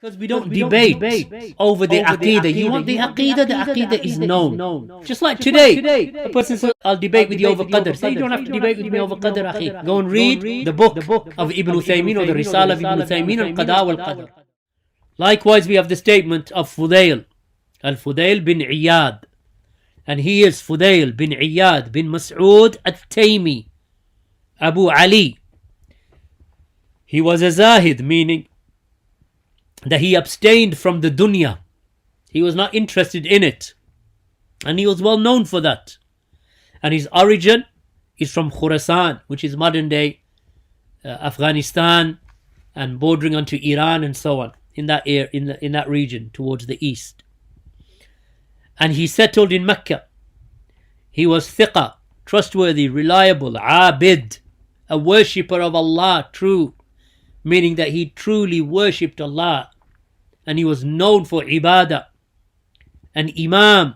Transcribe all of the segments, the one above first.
Because we don't debate over the Aqeedah. You want the Aqeedah is known. Just like today, a person says, I'll debate with you over Qadr. Say, you don't have to debate with me over Qadr, Akhi. Go and read the book of Ibn Uthaymeen or the Risala of Ibn Uthaymeen on Qada wal Qadr. Likewise, we have the statement of Fudail, Al-Fudail bin Iyad. And he is Fudail bin Iyad bin Mas'ud At-Taymi, Abu Ali. He was a Zahid, meaning that he abstained from the dunya. He was not interested in it. And he was well known for that. And his origin is from Khurasan, which is modern day Afghanistan and bordering onto Iran and so on, in that in that region towards the east. And he settled in Mecca. He was thiqa, trustworthy, reliable, abid, a worshipper of Allah, true, meaning that he truly worshipped Allah, and he was known for ibadah, an imam.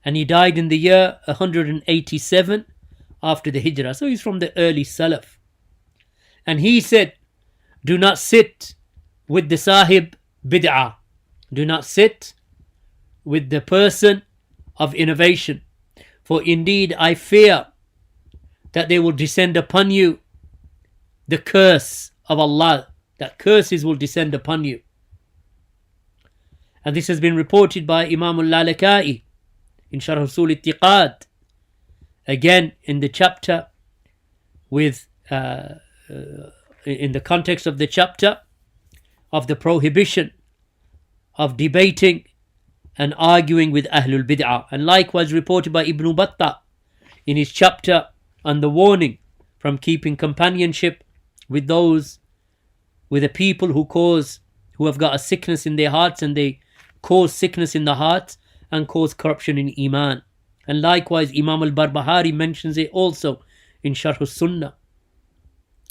And he died in the year 187 after the hijrah. So he's from the early Salaf. And he said, do not sit with the sahib bid'ah. Do not sit with the person of innovation. For indeed I fear that they will descend upon you the curse of Allah, that curses will descend upon you. And this has been reported by Imam al-Lalaka'i in Sharh Usul I'tiqad, again in the chapter with in the context of the chapter of the prohibition of debating and arguing with Ahlul Bid'ah, and likewise reported by Ibn Battah in his chapter on the warning from keeping companionship with those, with the people who have got a sickness in their hearts, and they cause sickness in the heart and cause corruption in Iman. And likewise Imam al-Barbahari mentions it also in Sharh Sunnah.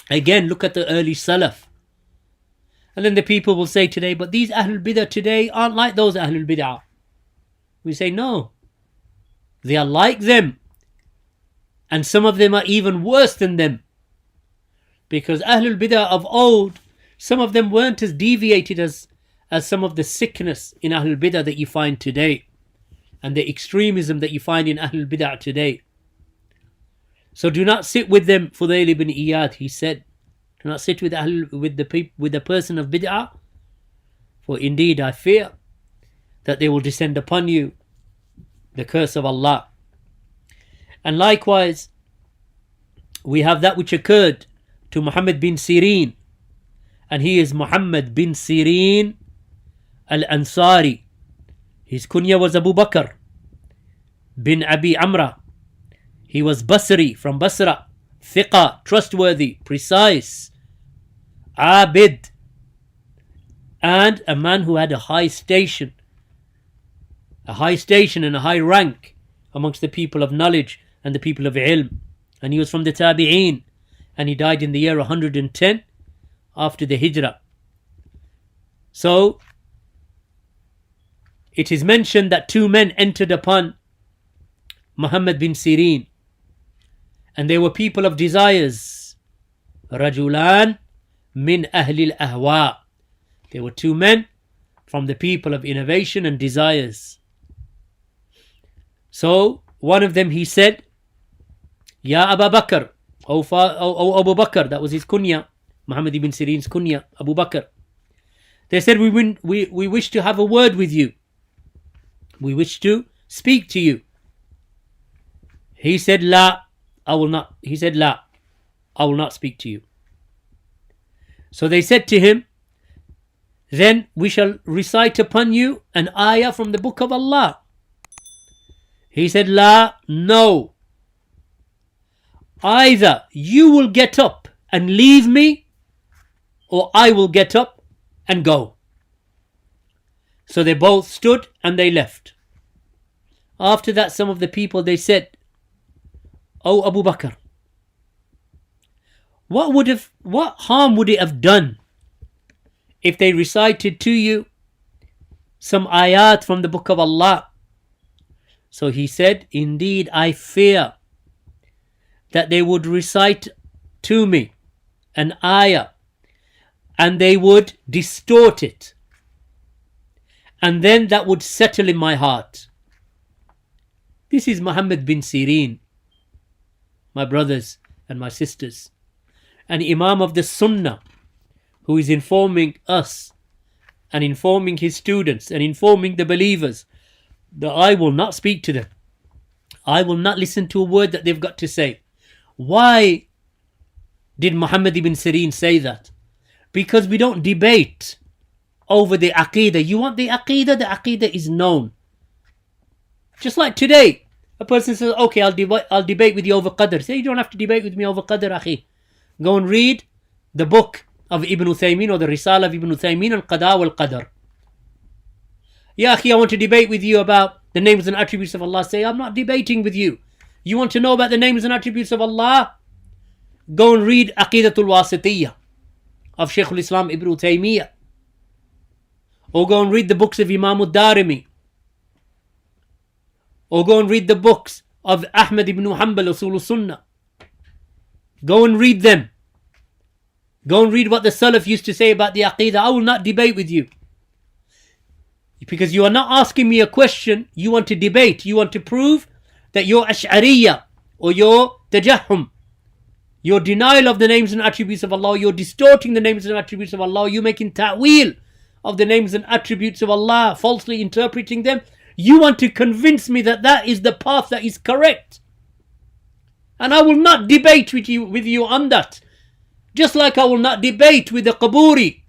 Again, look at the early Salaf. And then the people will say today, but these Ahlul Bid'ah today aren't like those Ahlul Bid'ah. We say no, they are like them, and some of them are even worse than them. Because Ahlul Bid'ah of old, some of them weren't as deviated as some of the sickness in Ahlul Bid'ah that you find today, and the extremism that you find in Ahlul Bid'ah today. So do not sit with them, Fudail ibn Iyad, he said. Do not sit with the person of Bid'ah, for indeed I fear that they will descend upon you the curse of Allah. And likewise, we have that which occurred to Muhammad bin Sirin, and he is Muhammad bin Sirin al-Ansari. His kunya was Abu Bakr bin Abi Amra. He was Basri, from Basra, thiqa, trustworthy, precise, abid, and a man who had a high station and a high rank amongst the people of knowledge and the people of ilm. And he was from the Tabi'een, and he died in the year 110 after the hijrah. So it is mentioned that two men entered upon Muhammad bin Sirin, and they were people of desires. Rajulan min ahli al-ahwa. They were two men from the people of innovation and desires. So one of them, he said, Ya Abu Bakr, O Abu Bakr, that was his kunya, Muhammad ibn Sirin's kunya, Abu Bakr. They said, we wish to have a word with you. We wish to speak to you. He said, La, I will not. He said, La, I will not speak to you. So they said to him, then we shall recite upon you an ayah from the book of Allah. He said, La, no. Either you will get up and leave me, or I will get up and go. So they both stood and they left. After that, some of the people, they said, O Abu Bakr, what harm would it have done if they recited to you some ayat from the book of Allah? So he said, indeed I fear that they would recite to me an ayah, and they would distort it. And then that would settle in my heart. This is Muhammad bin Sirin, my brothers and my sisters, an Imam of the Sunnah, who is informing us and informing his students and informing the believers that I will not speak to them. I will not listen to a word that they've got to say. Why did Muhammad ibn Sirin say that? Because we don't debate over the Aqeedah. You want the Aqeedah is known. Just like today, a person says, okay, I'll debate with you over Qadr. Say, you don't have to debate with me over Qadr, akhi. Go and read the book of Ibn Uthaymeen or the Risala of Ibn Uthaymeen on Qada wal Qadr. Yeah, akhi, I want to debate with you about the names and attributes of Allah. Say, I'm not debating with you. You want to know about the names and attributes of Allah? Go and read Aqeedatul Wasitiyah of Shaykh al-Islam Ibn Taymiyyah. Or go and read the books of Imam al-Darimi. Or go and read the books of Ahmad ibn Hanbal, Usul al-Sunnah. Go and read them. Go and read what the Salaf used to say about the Aqeedah. I will not debate with you. Because you are not asking me a question, you want to debate. You want to prove that your Ash'ariyah or your Tajahhum, your denial of the names and attributes of Allah, you're distorting the names and attributes of Allah, you're making ta'wil of the names and attributes of Allah, falsely interpreting them. You want to convince me that that is the path that is correct. And I will not debate with you on that. Just like I will not debate with the Qaburi.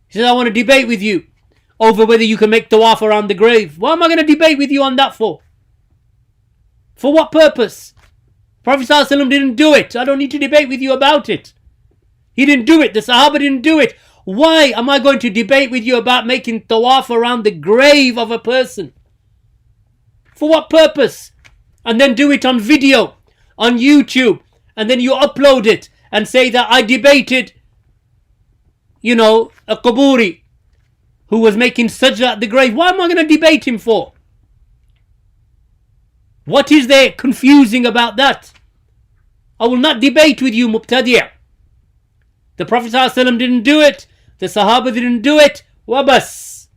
He says, I want to debate with you over whether you can make tawaf around the grave. What am I going to debate with you on that for? For what purpose? Prophet ﷺ didn't do it. I don't need to debate with you about it. He didn't do it. The Sahaba didn't do it. Why am I going to debate with you about making tawaf around the grave of a person? For what purpose? And then do it on video, on YouTube, and then you upload it and say that I debated, a Qaburi who was making sajda at the grave. Why am I going to debate him for? What is there confusing about that? I will not debate with you, Mubtadi'. The Prophet ﷺ didn't do it. The Sahaba didn't do it. Wabas.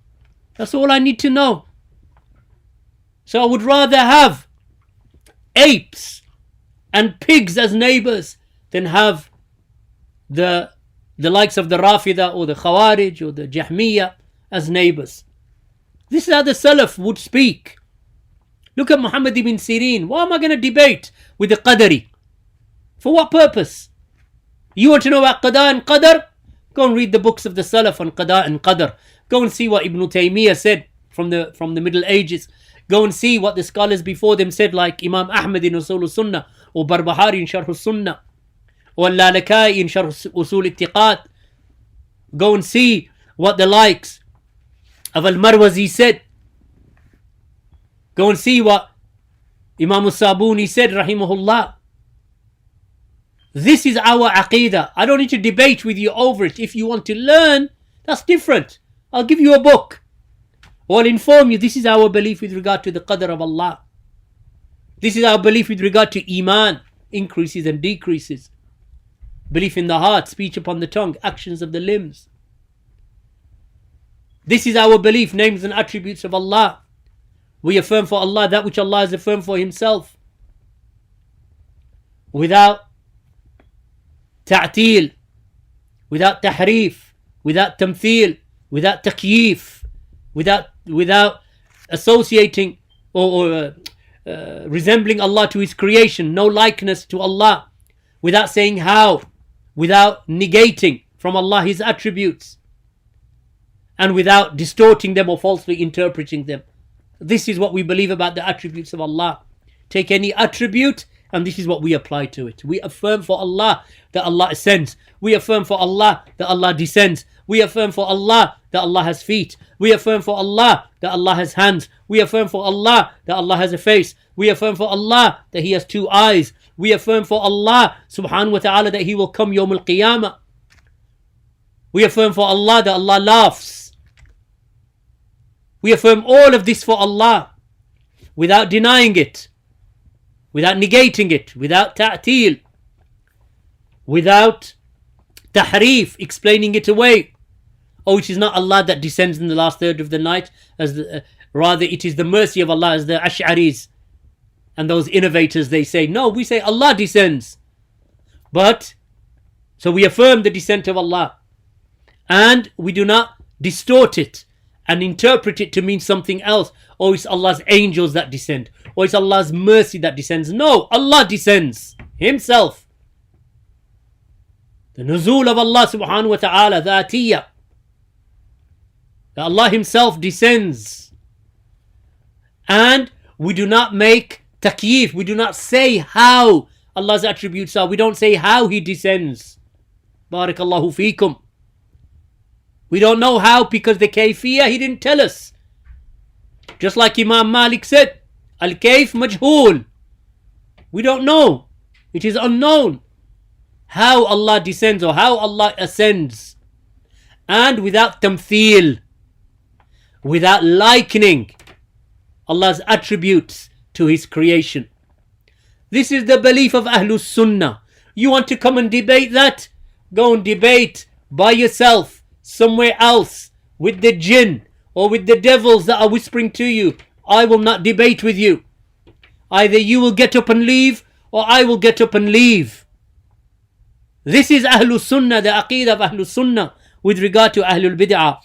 That's all I need to know. So I would rather have apes and pigs as neighbors than have the likes of the Rafidah or the Khawarij or the Jahmiyyah as neighbors. This is how the Salaf would speak. Look at Muhammad ibn Sirin. Why am I going to debate with the Qadari? For what purpose? You want to know about Qada and Qadr? Go and read the books of the Salaf on Qada and Qadr. Go and see what Ibn Taymiyyah said from the Middle Ages. Go and see what the scholars before them said, like Imam Ahmad in Usul al-Sunnah, or Barbahari in Sharh al-Sunnah, or Al-Lalakai in Sharh Usul al-I'tiqad. Go and see what the likes of Al-Marwazi said. Go and see what Imam al-Sabuni said, rahimahullah. This is our Aqeedah. I don't need to debate with you over it. If you want to learn, that's different. I'll give you a book. Or I'll inform you, this is our belief with regard to the Qadr of Allah. This is our belief with regard to Iman, increases and decreases. Belief in the heart, speech upon the tongue, actions of the limbs. This is our belief, names and attributes of Allah. We affirm for Allah that which Allah has affirmed for Himself. Without ta'til, without tahrif, without tamthil, without takyif, without associating or resembling Allah to His creation, no likeness to Allah, without saying how, without negating from Allah His attributes, and without distorting them or falsely interpreting them. This is what we believe about the attributes of Allah. Take any attribute and this is what we apply to it. We affirm for Allah that Allah ascends. We affirm for Allah that Allah descends. We affirm for Allah that Allah has feet. We affirm for Allah that Allah has hands. We affirm for Allah that Allah has a face. We affirm for Allah that He has two eyes. We affirm for Allah subhanahu wa ta'ala that He will come Yawm al-Qiyamah. We affirm for Allah that Allah laughs. We affirm all of this for Allah without denying it, without negating it, without ta'til, without tahrif, explaining it away. Oh, it is not Allah that descends in the last third of the night, rather it is the mercy of Allah, as the Ash'aris and those innovators, they say. No, we say Allah descends. But, so we affirm the descent of Allah, and we do not distort it and interpret it to mean something else. Oh, it's Allah's angels that descend, or it's Allah's mercy that descends. No, Allah descends Himself. The nuzul of Allah subhanahu wa ta'ala, the atiyah, that Allah Himself descends. And we do not make takyif, we do not say how Allah's attributes are. We don't say how He descends. Barakallahu feekum. We don't know how, because the kayfiyah He didn't tell us. Just like Imam Malik said, al-kayf majhool. We don't know. It is unknown how Allah descends or how Allah ascends. And without tamthil, without likening Allah's attributes to His creation. This is the belief of Ahlus Sunnah. You want to come and debate that? Go and debate by yourself somewhere else with the jinn or with the devils that are whispering to you. I will not debate with you. Either you will get up and leave, or I will get up and leave. This is Ahlus Sunnah, the Aqeedah of Ahlus Sunnah with regard to Ahlul Bid'ah.